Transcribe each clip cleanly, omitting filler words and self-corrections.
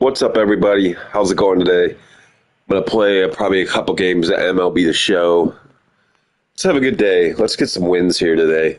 What's up, everybody? How's it going today? I'm gonna play probably a couple games at MLB the Show. Let's have a good day. Let's get some wins here today.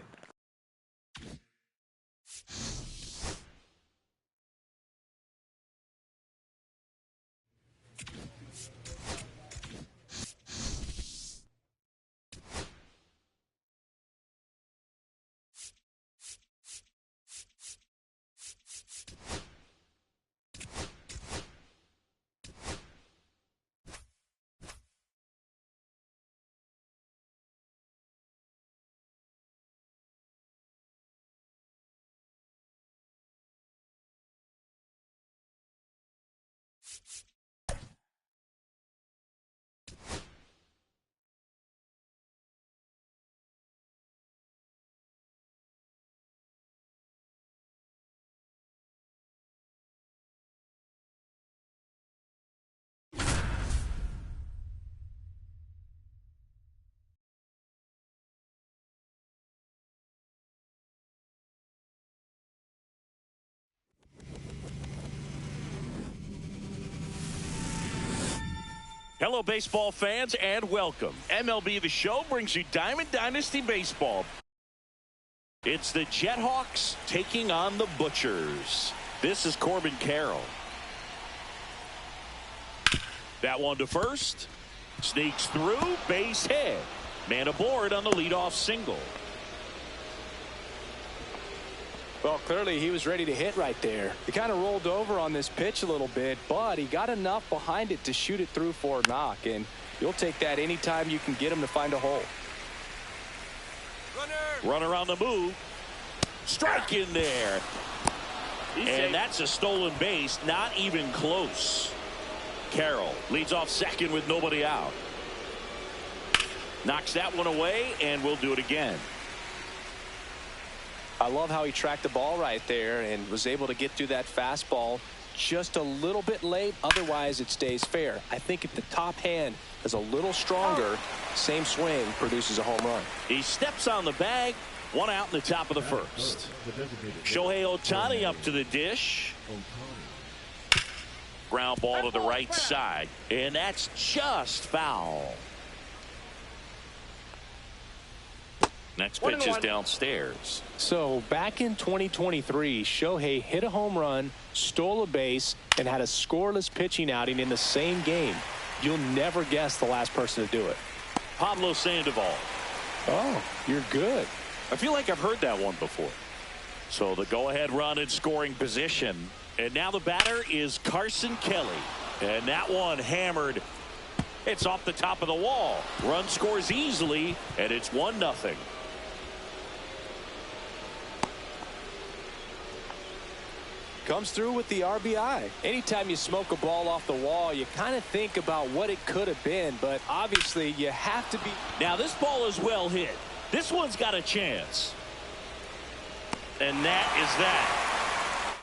Hello, baseball fans, and welcome. MLB The Show brings you Diamond Dynasty Baseball. It's the Jethawks taking on the Butchers. This is Corbin Carroll. That one to first. Sneaks through, base hit. Man aboard on the leadoff single. Well, clearly he was ready to hit right there. He kind of rolled over on this pitch a little bit, but he got enough behind it to shoot it through for a knock, and you'll take that anytime you can get him to find a hole. Runner on the move. Strike in there. And that's a stolen base, not even close. Carroll leads off second with nobody out. Knocks that one away, and we'll do it again. I love how he tracked the ball right there and was able to get through that fastball just a little bit late. Otherwise, it stays fair. I think if the top hand is a little stronger, same swing produces a home run. He steps on the bag. One out in the top of the first. Shohei Ohtani up to the dish. Ground ball to the right side. And that's just foul. Next pitch is downstairs. So back in 2023, Shohei hit a home run, stole a base, and had a scoreless pitching outing in the same game. You'll never guess the last person to do it. Pablo Sandoval. Oh, you're good. I feel like I've heard that one before. So the go-ahead run in scoring position. And now the batter is Carson Kelly. And that one hammered. It's off the top of the wall. Run scores easily, and it's 1-0. Comes through with the RBI. Anytime you smoke a ball off the wall, you kind of think about what it could have been, but obviously you have to be. Now this ball is well hit. This one's got a chance. And that is that.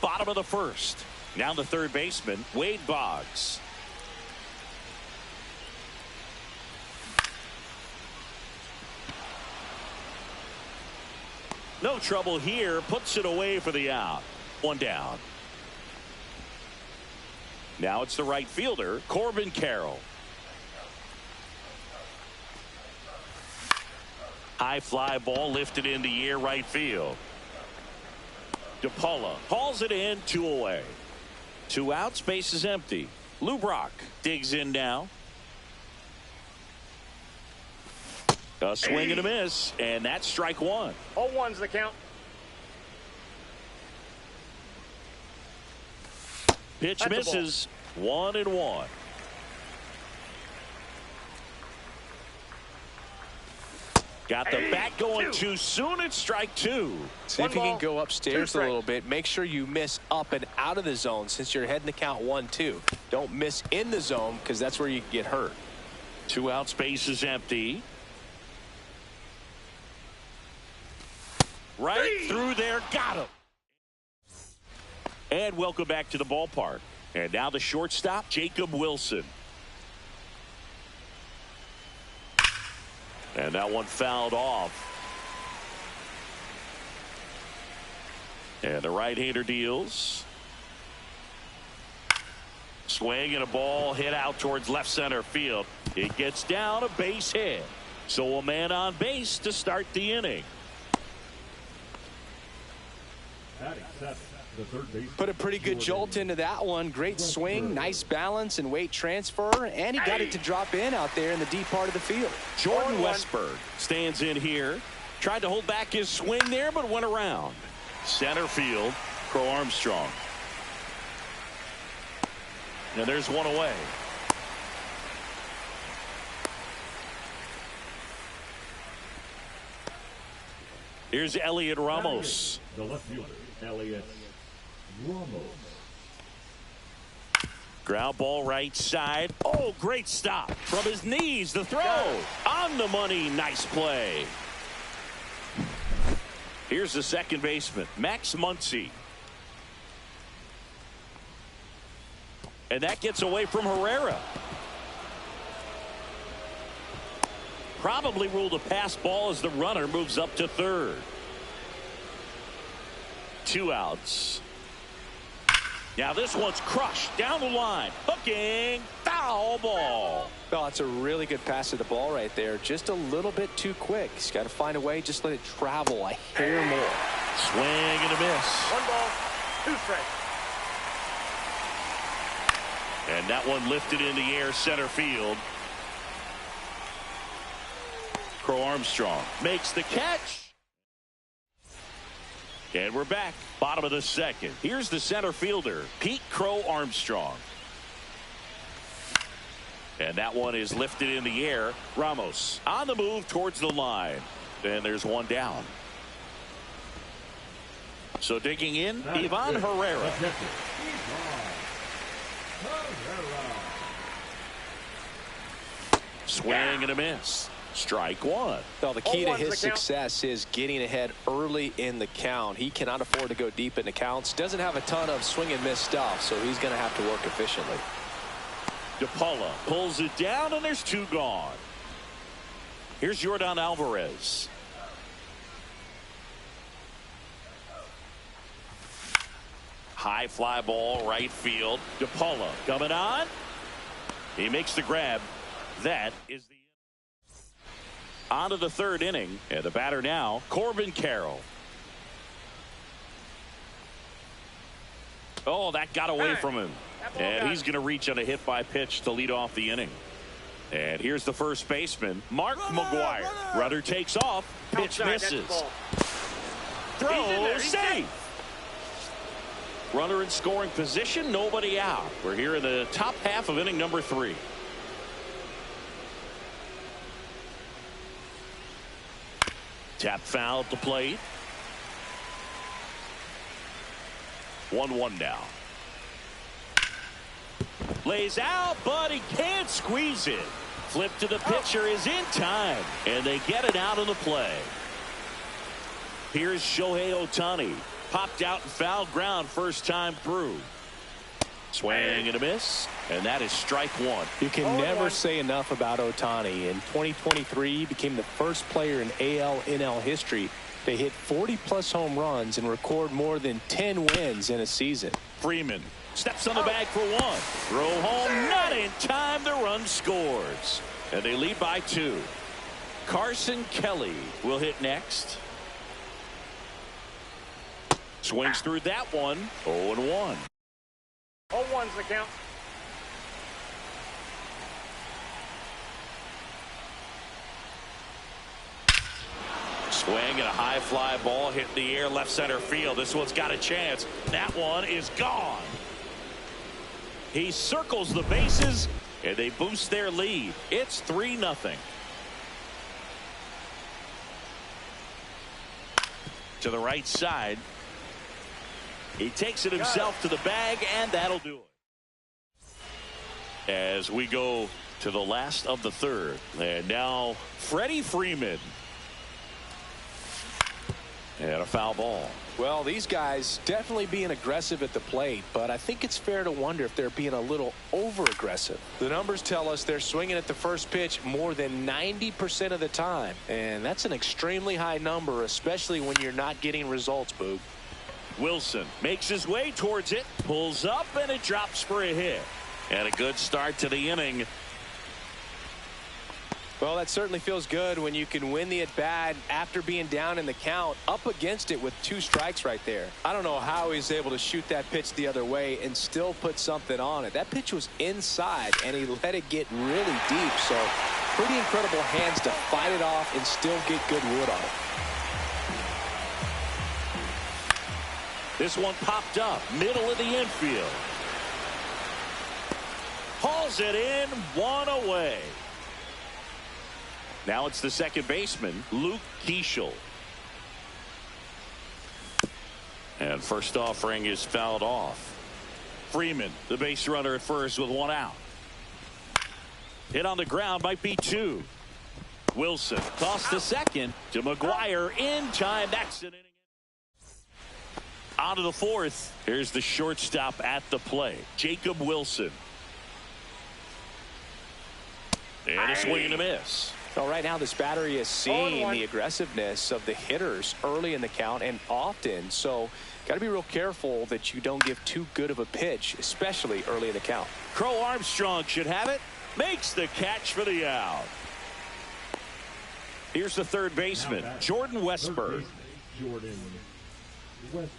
Bottom of the first. Now the third baseman, Wade Boggs. No trouble here. Puts it away for the out. One down. Now it's the right fielder, Corbin Carroll. High fly ball lifted in the air right field. DePaula hauls it in, 2 away. 2 out, space is empty. Lou Brock digs in now. A swing and a miss, and that's strike one. 0-1's the count. Pitch That's misses. 1-1. Got the bat going too soon. It's strike 2. See if you can go upstairs a little bit. Make sure you miss up and out of the zone since you're heading to count 1-2. Don't miss in the zone because that's where you get hurt. 2 out, space is empty. Right through there, got him. And welcome back to the ballpark. And now the shortstop, Jacob Wilson. And that one fouled off. And the right-hander deals. Swing and a ball hit out towards left center field. It gets down, a base hit. So a man on base to start the inning. Put a pretty good jolt into that one. Great swing, nice balance and weight transfer, and he got it to drop in out there in the deep part of the field. Jordan Westberg stands in here. Tried to hold back his swing there, but went around. Center field, Crow Armstrong. And there's one away. Here's Elliot Ramos. The left fielder, Elliot Ramos. Ground ball right side. Oh, great stop from his knees. The throw on the money. Nice play. Here's the second baseman, Max Muncy. And that gets away from Herrera. Probably ruled a pass ball as the runner moves up to third. 2 outs. Now this one's crushed down the line. Hooking, foul ball. Oh, it's a really good pass to the ball right there. Just a little bit too quick. He's got to find a way. Just let it travel a hair more. Swing and a miss. 1 ball, 2 strikes. And that one lifted in the air center field. Crow Armstrong makes the catch. And we're back. Bottom of the second. Here's the center fielder, Pete Crow Armstrong. And that one is lifted in the air. Ramos on the move towards the line. And there's one down. So digging in, Ivan Herrera. Swing and a miss. Strike one. Well, the key to his success is getting ahead early in the count. He cannot afford to go deep in the counts. Doesn't have a ton of swing and miss stuff, so he's going to have to work efficiently. DePaula pulls it down, and there's 2 gone. Here's Yordan Alvarez. High fly ball, right field. DePaula coming on. He makes the grab. That is the on to the third inning. And the batter now, Corbin Carroll. Oh, that got away from him. And he's going to reach on a hit by pitch to lead off the inning. And here's the first baseman, Mark McGuire. Runner takes off. Pitch misses. Throw safe. Runner in scoring position. Nobody out. We're here in the top half of inning number 3. Tap foul at the plate. 1-1 now. Lays out, but he can't squeeze it. Flip to the pitcher is in time, and they get it out of the play. Here's Shohei Ohtani. Popped out and foul ground first time through. Swing and a miss, and that is strike one. You can never say enough about Ohtani. In 2023, he became the first player in AL/NL history to hit 40-plus home runs and record more than 10 wins in a season. Freeman steps on the bag for one. Throw home, not in time. The run scores, and they lead by 2. Carson Kelly will hit next. Swings through that one. 0-1. 0-1's the count. Swing and a high fly ball hit the air left center field. This one's got a chance. That one is gone. He circles the bases and they boost their lead. It's 3-0. To the right side. He takes it himself to the bag, and that'll do it. As we go to the last of the third. And now Freddie Freeman. And a foul ball. Well, these guys definitely being aggressive at the plate, but I think it's fair to wonder if they're being a little over-aggressive. The numbers tell us they're swinging at the first pitch more than 90% of the time, and that's an extremely high number, especially when you're not getting results, Boog. Wilson makes his way towards it, pulls up, and it drops for a hit. And a good start to the inning. Well, that certainly feels good when you can win the at-bat after being down in the count, up against it with 2 strikes right there. I don't know how he's able to shoot that pitch the other way and still put something on it. That pitch was inside, and he let it get really deep. So pretty incredible hands to fight it off and still get good wood on it. This one popped up, middle of the infield. Hauls it in, 1 away. Now it's the second baseman, Luke Keeschel. And first offering is fouled off. Freeman, the base runner at first with 1 out. Hit on the ground, might be 2. Wilson tossed to second to McGuire in time. That's an inning. On to the 4th. Here's the shortstop at the plate, Jacob Wilson. And a swing and a miss. Well, right now this battery is seeing the aggressiveness of the hitters early in the count and often. So got to be real careful that you don't give too good of a pitch, especially early in the count. Crow Armstrong should have it. Makes the catch for the out. Here's the third baseman, Jordan Westberg.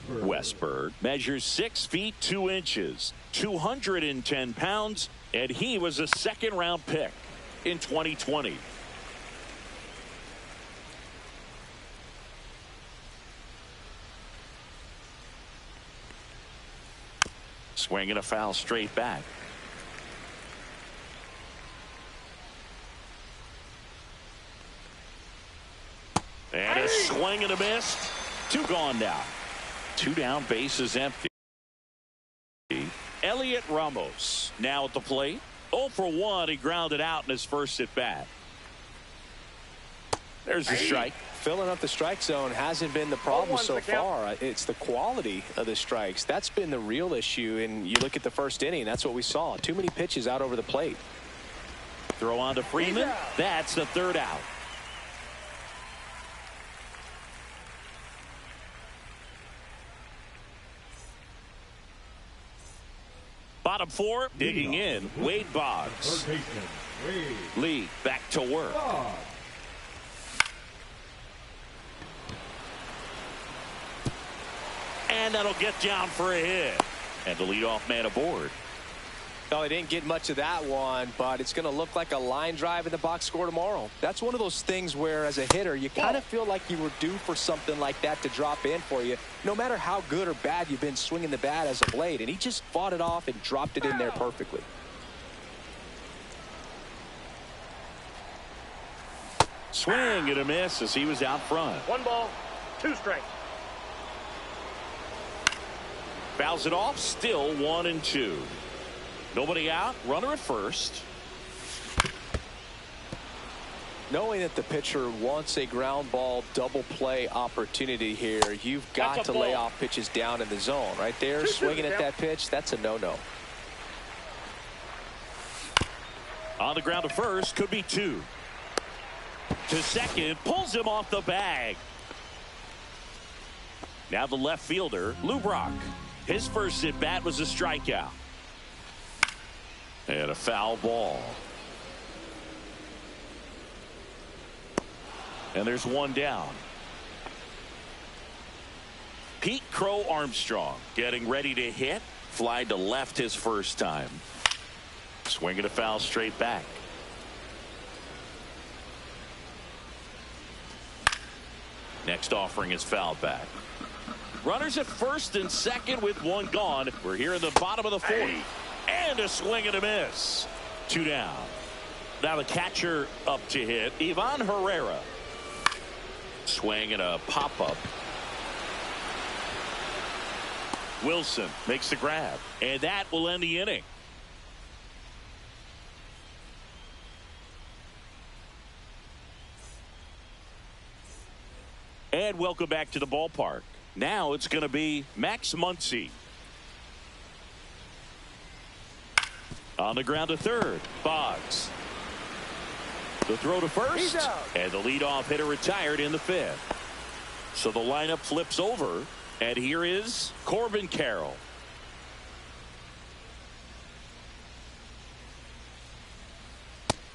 Westberg measures 6 feet 2 inches, 210 pounds, and he was a second-round pick in 2020. Swing and a foul straight back. And a swing and a miss. 2 gone now. 2 down, bases empty. Elliot Ramos now at the plate. 0 for 1. He grounded out in his first at bat. There's the strike. Filling up the strike zone hasn't been the problem so far. It's the quality of the strikes. That's been the real issue. And you look at the first inning, that's what we saw. Too many pitches out over the plate. Throw on to Freeman. That's the 3rd out. Bottom 4, digging in, Wade Boggs. Lee back to work. And that'll get down for a hit. And the leadoff man aboard. No, he didn't get much of that one, but it's going to look like a line drive in the box score tomorrow. That's one of those things where, as a hitter, you kind of feel like you were due for something like that to drop in for you, no matter how good or bad you've been swinging the bat as of late. And he just fought it off and dropped it in there perfectly. Swing and a miss as he was out front. 1 ball, 2 strikes. Fouls it off, still 1-2. Nobody out, runner at first. Knowing that the pitcher wants a ground ball double play opportunity here, you've got to lay off pitches down in the zone. Right there, swinging at that pitch, that's a no-no. On the ground to first, could be 2. To second, pulls him off the bag. Now the left fielder, Lou Brock. His first at bat was a strikeout. And a foul ball. And there's 1 down. Pete Crow Armstrong getting ready to hit. Fly to left his first time. Swinging a foul straight back. Next offering is fouled back. Runners at first and second with 1 gone. We're here in the bottom of the 4th. And a swing and a miss. 2 down. Now the catcher up to hit, Ivan Herrera. Swing and a pop-up. Wilson makes the grab. And that will end the inning. And welcome back to the ballpark. Now it's going to be Max Muncy. On the ground to third, Boggs. The throw to first, and the leadoff hitter retired in the 5th. So the lineup flips over. And here is Corbin Carroll.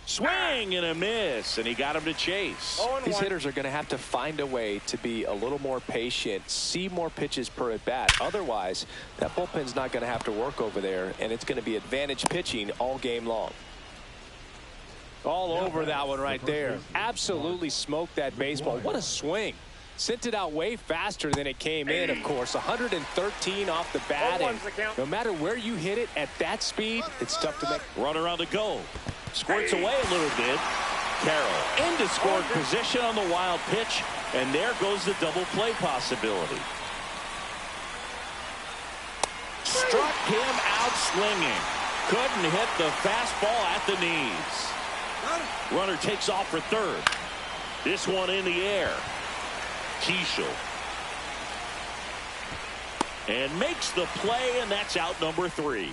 Swing and a miss, and he got him to chase. These hitters are going to have to find a way to be a little more patient, see more pitches per at bat. Otherwise, that bullpen's not going to have to work over there, and it's going to be advantage pitching all game long. All over that one right there. Absolutely smoked that baseball. What a swing. Sent it out way faster than it came in, of course. 113 off the bat, and no matter where you hit it at that speed, it's tough to make. Runner on the go. Squirts away a little bit. Carroll into scoring position on the wild pitch, and there goes the double play possibility. Struck him out swinging. Couldn't hit the fastball at the knees. Runner takes off for third. This one in the air. Keishel. And makes the play, and that's out number 3.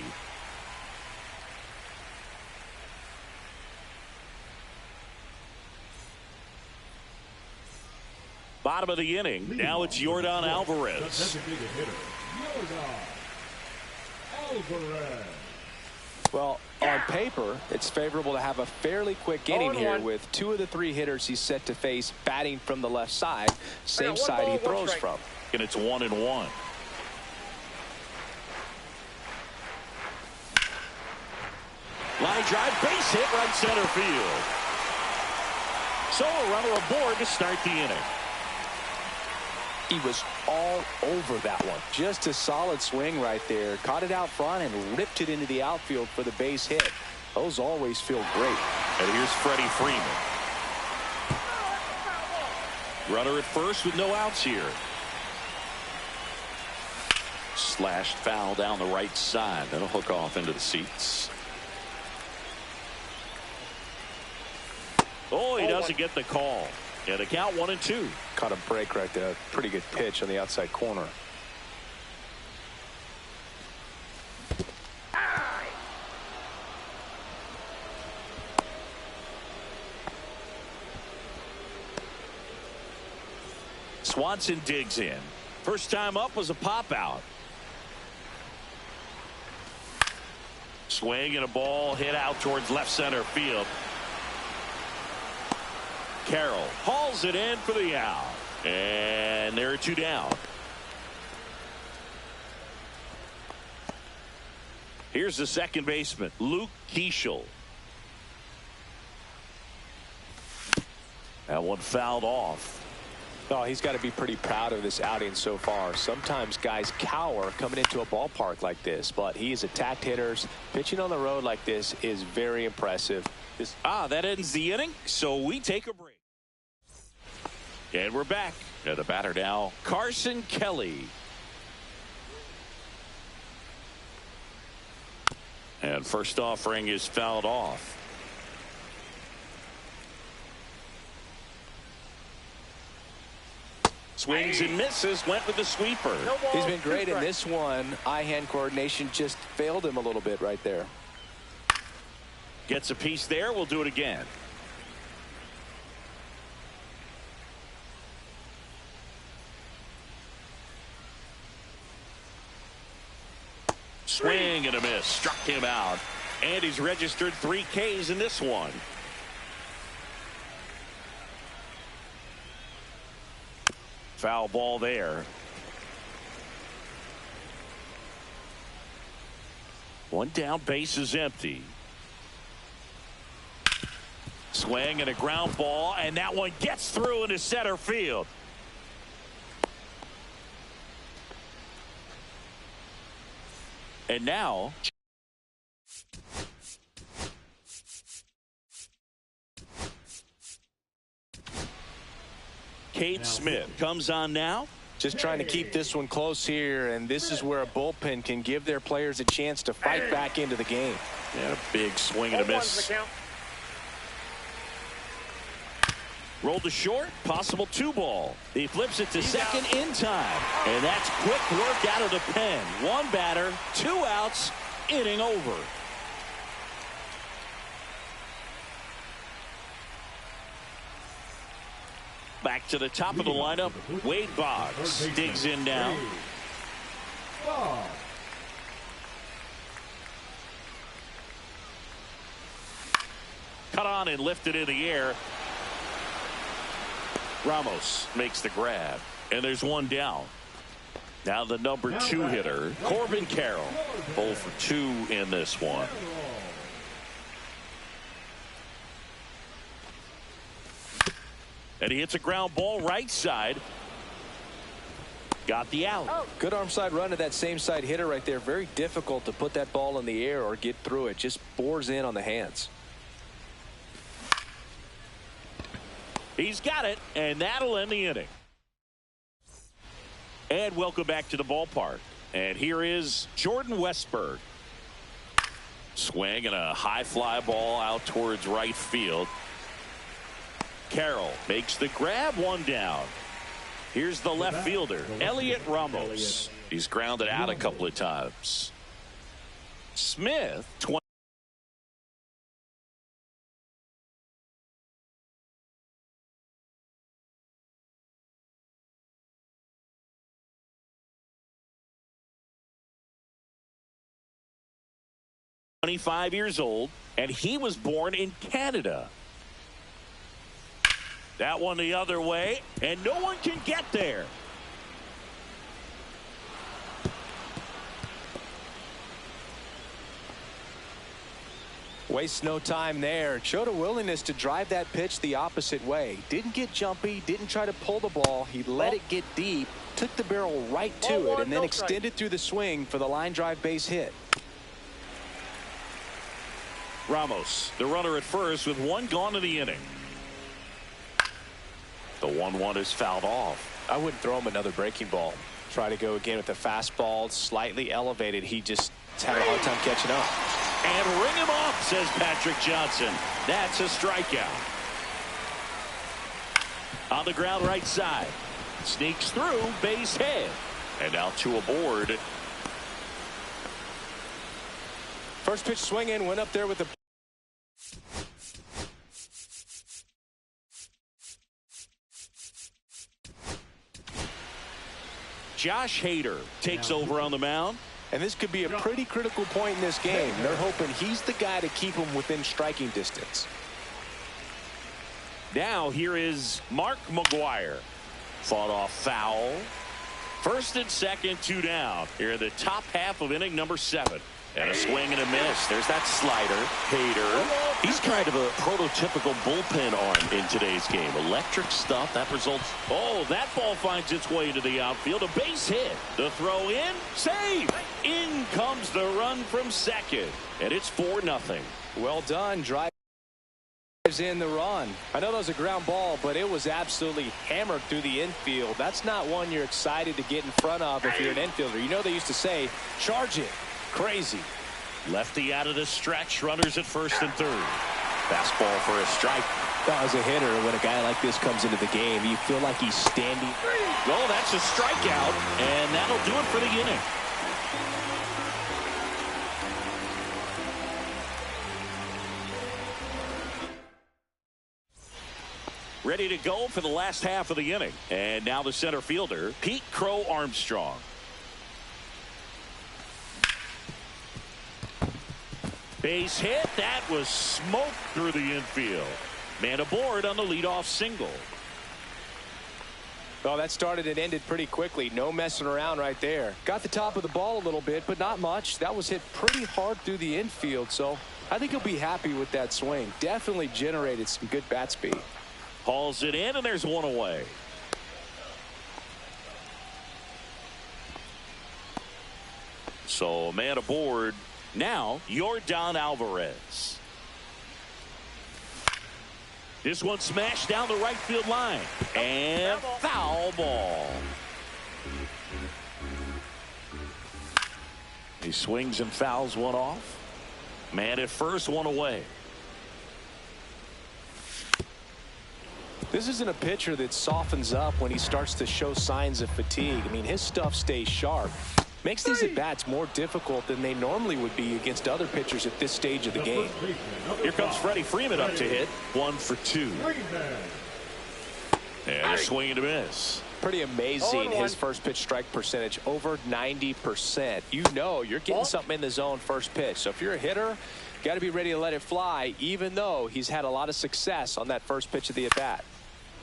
Bottom of the inning. Now it's Yordan Alvarez. Designated hitter, Yordan Alvarez. Well, on paper, it's favorable to have a fairly quick inning here with 2 of the 3 hitters he's set to face batting from the left side, same side he throws from. And it's 1-1. Line drive, base hit, right center field. So a runner aboard to start the inning. He was all over that one. Just a solid swing right there. Caught it out front and ripped it into the outfield for the base hit. Those always feel great. And here's Freddie Freeman. Runner at first with no outs here. Slashed foul down the right side. That'll hook off into the seats. Oh, he doesn't get the call. And a count 1-2. Caught a break right there. Pretty good pitch on the outside corner. Swanson digs in. First time up was a pop out. Swing and a ball hit out towards left center field. Carroll hauls it in for the out. And there are 2 down. Here's the second baseman, Luke Keishel. That one fouled off. Oh, he's got to be pretty proud of this outing so far. Sometimes guys cower coming into a ballpark like this, but he's attacked hitters. Pitching on the road like this is very impressive. That ends the inning, so we take a break. And we're back. And the batter now, Carson Kelly. And first offering is fouled off. Swings and misses, went with the sweeper. He's been great in this one. Eye-hand coordination just failed him a little bit right there. Gets a piece there. We'll do it again. Swing and a miss. Struck him out. And he's registered 3 Ks in this one. Foul ball there. One down, base is empty. Swing and a ground ball, and that one gets through into center field. And now Cade Smith comes on now. Just trying to keep this one close here, and this is where a bullpen can give their players a chance to fight back into the game. And a big swing and a miss. Rolled to short, possible 2-ball. He flips it to second in time. And that's quick work out of the pen. 1 batter, 2 outs, inning over. Back to the top of the lineup, Wade Boggs digs in now. Ball. Cut on and lifted in the air. Ramos makes the grab. And there's one down. Now the number 2 hitter, Corbin Carroll. 0 for 2 in this one. And he hits a ground ball right side. Got the out. Good arm side run to that same side hitter right there. Very difficult to put that ball in the air or get through it. Just bores in on the hands. He's got it, and that'll end the inning. And welcome back to the ballpark. And here is Jordan Westburg. Swing and a high fly ball out towards right field. Carroll makes the grab, one down. Here's the left fielder, Elliot Ramos. He's grounded out a couple of times. Smith, 25 years old, and he was born in Canada. That one the other way, and no one can get there. Wastes no time there. Showed a willingness to drive that pitch the opposite way. Didn't get jumpy, didn't try to pull the ball. He let it get deep, took the barrel right to it, and then extended through the swing for the line drive base hit. Ramos, the runner at first with one gone in the inning. The 1-1 is fouled off. I wouldn't throw him another breaking ball. Try to go again with the fastball, slightly elevated. He just had a hard time catching up. And ring him off, says Patrick Johnson. That's a strikeout. On the ground right side. Sneaks through, base hit. And now 2 aboard. First pitch swing in, went up there with the... Josh Hader takes over on the mound. And this could be a pretty critical point in this game. They're hoping he's the guy to keep them within striking distance. Now here is Mark McGuire. Fought off foul. First and second, 2 down. Here in the top half of inning number 7. And a swing and a miss. There's that slider. Hader. He's kind of a prototypical bullpen arm in today's game. Electric stuff. That results. Oh, that ball finds its way into the outfield. A base hit. The throw in. Save. In comes the run from second. And it's 4-0. Well done. Drives in the run. I know that was a ground ball, but it was absolutely hammered through the infield. That's not one you're excited to get in front of if you're an infielder. You know they used to say, charge it. Crazy. Lefty out of the stretch. Runners at first and third. Fastball for a strike. That was a hitter. When a guy like this comes into the game, you feel like he's standing. Oh, that's a strikeout, and that'll do it for the inning. Ready to go for the last half of the inning. And now the center fielder, Pete Crow Armstrong. Base hit. That was smoked through the infield. Man aboard on the leadoff single. Well, that started and ended pretty quickly. No messing around right there. Got the top of the ball a little bit, but not much. That was hit pretty hard through the infield, so I think he'll be happy with that swing. Definitely generated some good bat speed. Hauls it in, and there's one away. So, man aboard. Now, Yordan Alvarez. This one smashed down the right field line. And foul ball. He swings and fouls one off. Man at first, one away. This isn't a pitcher that softens up when he starts to show signs of fatigue. I mean, his stuff stays sharp. Makes these at-bats more difficult than they normally would be against other pitchers at this stage of the game. Here comes Freddie Freeman up to hit. 1 for 2. And a swing and a miss. Pretty amazing, his first pitch strike percentage, over 90%. You know you're getting something in the zone first pitch. So if you're a hitter, got to be ready to let it fly, even though he's had a lot of success on that first pitch of the at-bat.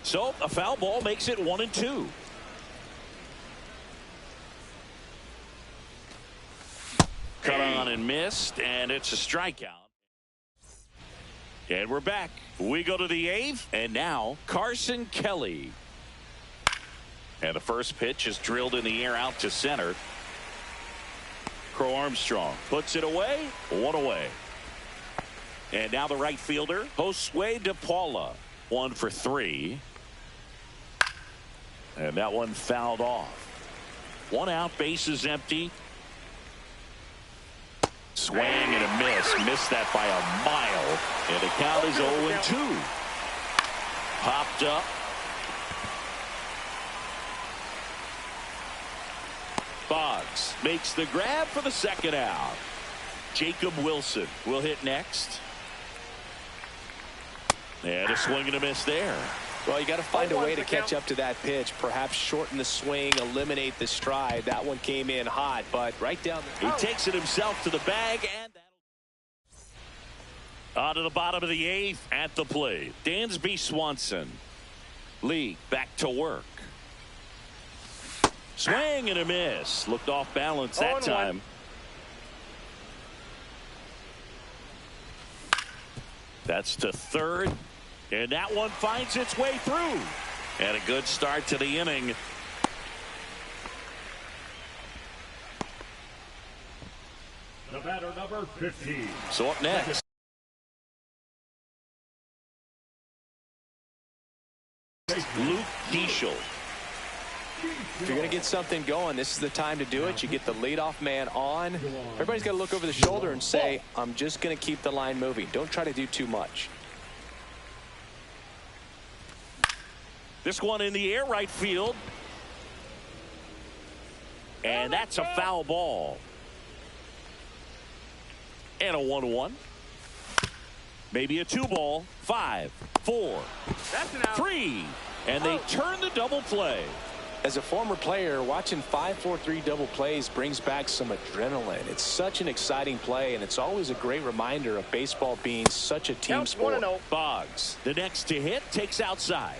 So a foul ball makes it 1-2. Cut on and missed, and it's a strikeout. And we're back. We go to the 8th, and now Carson Kelly. And the first pitch is drilled in the air out to center. Crow Armstrong puts it away, 1 away. And now the right fielder, Josue De Paula, 1 for 3. And that one fouled off. 1 out, bases empty. Swing and a miss. Missed that by a mile. And the count is 0-2. Popped up. Boggs makes the grab for the second out. Jacob Wilson will hit next. And a swing and a miss there. Well, you got to find a way to catch up to that pitch. Perhaps shorten the swing, eliminate the stride. That one came in hot, but right down the... He takes it himself to the bag, and on to the bottom of the 8th at the plate. Dansby Swanson. Lee back to work. Swing and a miss. Looked off balance that time. That's to third. And that one finds its way through. And a good start to the inning. The batter, number 15. So up next. Luke Diesel. If you're going to get something going, this is the time to do it. You get the leadoff man on. Everybody's got to look over the shoulder and say, I'm just going to keep the line moving. Don't try to do too much. This one in the air, right field. And that's a foul ball. And a 1-1. Maybe a 2-ball. 5, 4, 3. And they turn the double play. As a former player, watching 5-4-3 double plays brings back some adrenaline. It's such an exciting play, and it's always a great reminder of baseball being such a team sport. Boggs, the next to hit, takes outside.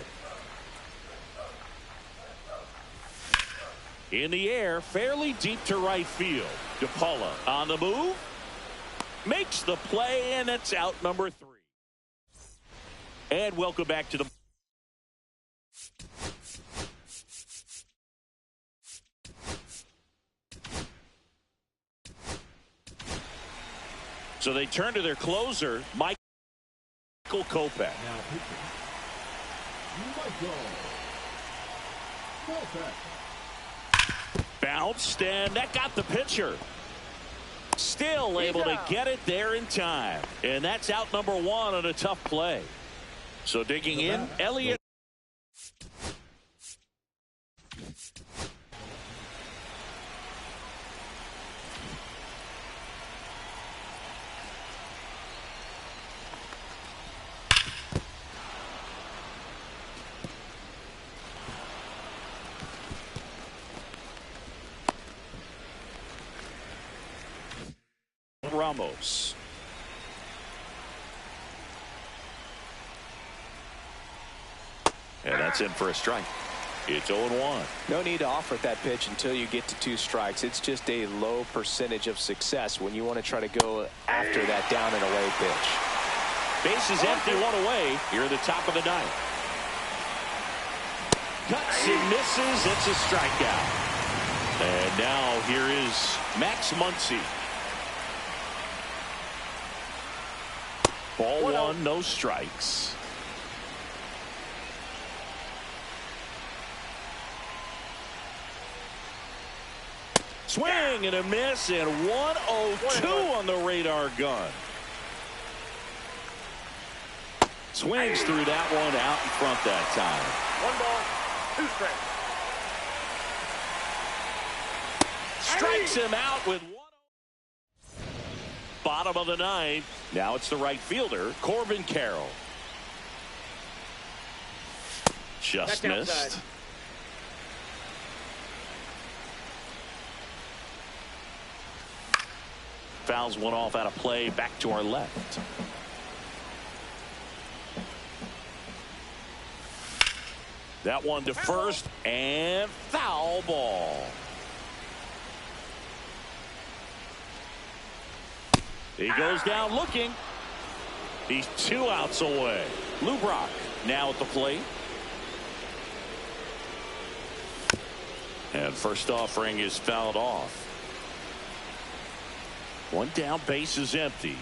In the air, fairly deep to right field. De Paula on the move. Makes the play, and it's out number 3. And welcome back to the... So they turn to their closer, Michael Kopech. Now pitching. Michael Kopech. Bounced, and that got the pitcher. Still able to get it there in time. And that's out number 1 on a tough play. So digging in, Elliott. Ramos. And that's in for a strike. It's 0-1. No need to offer at that pitch until you get to 2 strikes. It's just a low percentage of success when you want to try to go after that down and away pitch. Bases empty, 1 away here at the top of the 9th. Cuts and misses. It's a strikeout. And now here is Max Muncy. Ball 1, no strikes. Swing and a miss, and 102 on the radar gun. Swings through that one, out in front that time. 1 ball, 2 strikes. Strikes him out with 1. Bottom of the 9th. Now it's the right fielder, Corbin Carroll. Just missed. Fouls one off out of play. Back to our left. That one to first, and foul ball. He goes down looking. He's 2 outs away. Lou Brock now at the plate. And first offering is fouled off. One down, base is empty.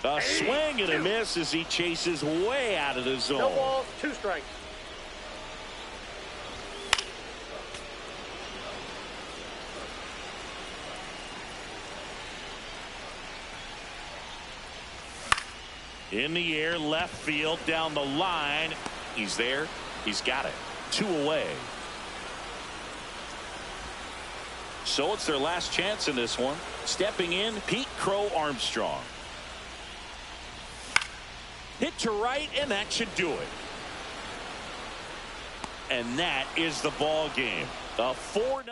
A swing and a miss as he chases way out of the zone. No balls, 2 strikes. In the air, left field, down the line. He's there. He's got it. 2 away. So it's their last chance in this one. Stepping in, Pete Crow Armstrong. Hit to right, and that should do it. And that is the ball game. A 4-0.